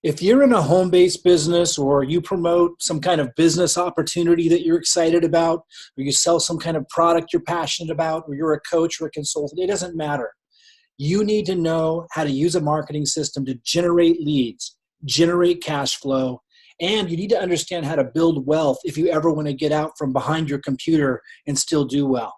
If you're in a home-based business or you promote some kind of business opportunity that you're excited about, or you sell some kind of product you're passionate about, or you're a coach or a consultant, it doesn't matter. You need to know how to use a marketing system to generate leads, generate cash flow, and you need to understand how to build wealth if you ever want to get out from behind your computer and still do well.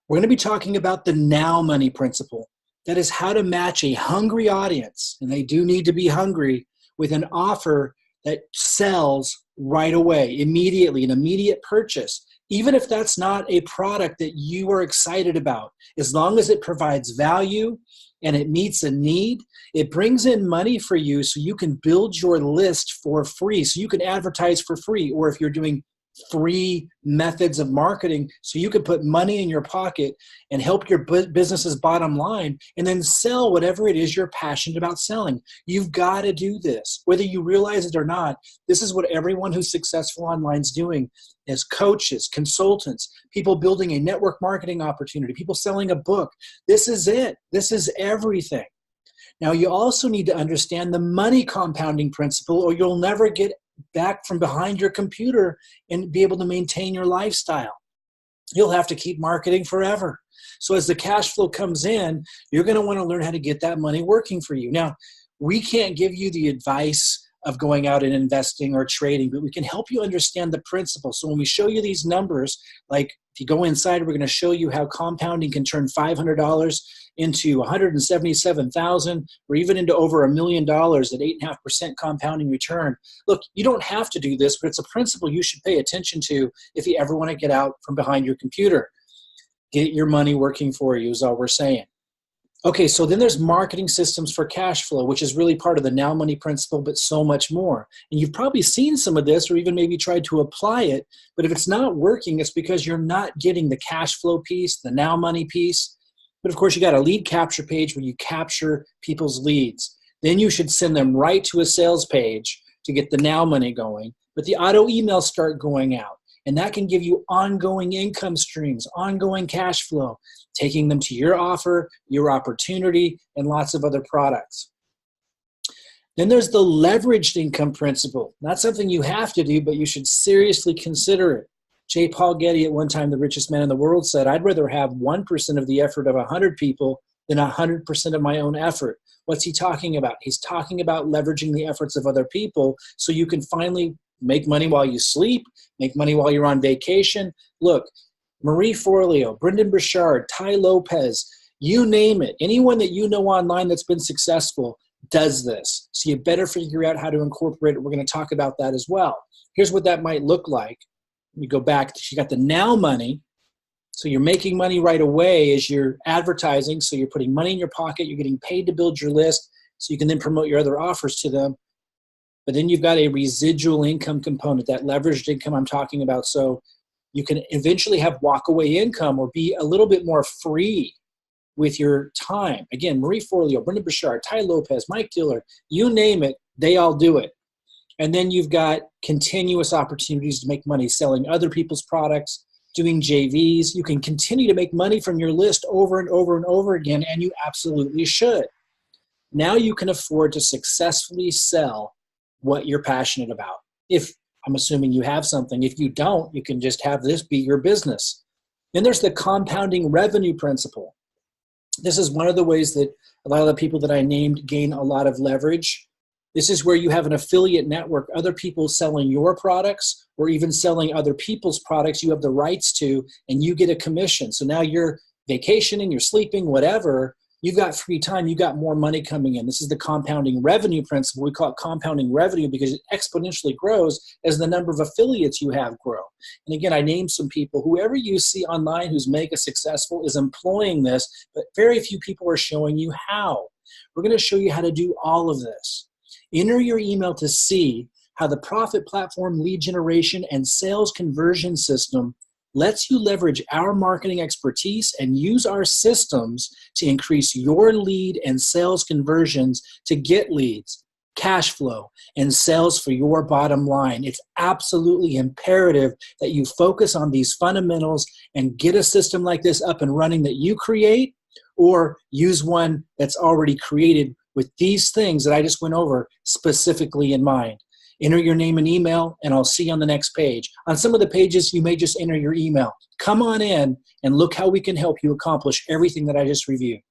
We're going to be talking about the now money principle. That is how to match a hungry audience, and they do need to be hungry, with an offer that sells right away, immediately, an immediate purchase. Even if that's not a product that you are excited about, as long as it provides value and it meets a need, it brings in money for you so you can build your list for free, so you can advertise for free, or if you're doing free methods of marketing, so you can put money in your pocket and help your business's bottom line and then sell whatever it is you're passionate about selling. You've got to do this. Whether you realize it or not, this is what everyone who's successful online is doing as coaches, consultants, people building a network marketing opportunity, people selling a book. This is it. This is everything. Now, you also need to understand the money compounding principle, or you'll never get back from behind your computer and be able to maintain your lifestyle. You'll have to keep marketing forever. So as the cash flow comes in, you're going to want to learn how to get that money working for you. Now, we can't give you the advice of going out and investing or trading, but we can help you understand the principle. So when we show you these numbers, like if you go inside, we're going to show you how compounding can turn $500 into $177,000, or even into over $1 million at 8.5% compounding return. Look, you don't have to do this, but it's a principle you should pay attention to if you ever want to get out from behind your computer. Get your money working for you is all we're saying. Okay, so then there's marketing systems for cash flow, which is really part of the now money principle, but so much more. And you've probably seen some of this or even maybe tried to apply it, but if it's not working, it's because you're not getting the cash flow piece, the now money piece. But of course, you got a lead capture page where you capture people's leads. Then you should send them right to a sales page to get the now money going. But the auto emails start going out. And that can give you ongoing income streams, ongoing cash flow, taking them to your offer, your opportunity, and lots of other products. Then there's the leveraged income principle. Not something you have to do, but you should seriously consider it. J. Paul Getty, at one time the richest man in the world, said, I'd rather have 1% of the effort of 100 people than 100% of my own effort. What's he talking about? He's talking about leveraging the efforts of other people so you can finally make money while you sleep, make money while you're on vacation. Look, Marie Forleo, Brendan Burchard, Tai Lopez, you name it. Anyone that you know online that's been successful does this. So you better figure out how to incorporate it. We're going to talk about that as well. Here's what that might look like. We go back, you got the now money. So you're making money right away as you're advertising. So you're putting money in your pocket. You're getting paid to build your list so you can then promote your other offers to them. But then you've got a residual income component, that leveraged income I'm talking about. So you can eventually have walk-away income or be a little bit more free with your time. Again, Marie Forleo, Brendan Burchard, Tai Lopez, Mike Diller, you name it, they all do it. And then you've got continuous opportunities to make money selling other people's products, doing JVs. You can continue to make money from your list over and over and over again, and you absolutely should. Now you can afford to successfully sell what you're passionate about. If I'm assuming you have something. If you don't, you can just have this be your business. Then there's the compounding revenue principle. This is one of the ways that a lot of the people that I named gain a lot of leverage. This is where you have an affiliate network, other people selling your products or even selling other people's products you have the rights to, and you get a commission. So now you're vacationing, you're sleeping, whatever. You've got free time, you've got more money coming in. This is the compounding revenue principle. We call it compounding revenue because it exponentially grows as the number of affiliates you have grow. And again, I named some people. Whoever you see online who's mega successful is employing this, but very few people are showing you how. We're going to show you how to do all of this. Enter your email to see how the Profit Platform lead generation and sales conversion system lets you leverage our marketing expertise and use our systems to increase your lead and sales conversions to get leads, cash flow, and sales for your bottom line. It's absolutely imperative that you focus on these fundamentals and get a system like this up and running that you create, or use one that's already created with these things that I just went over specifically in mind. Enter your name and email, and I'll see you on the next page. On some of the pages, you may just enter your email. Come on in and look how we can help you accomplish everything that I just reviewed.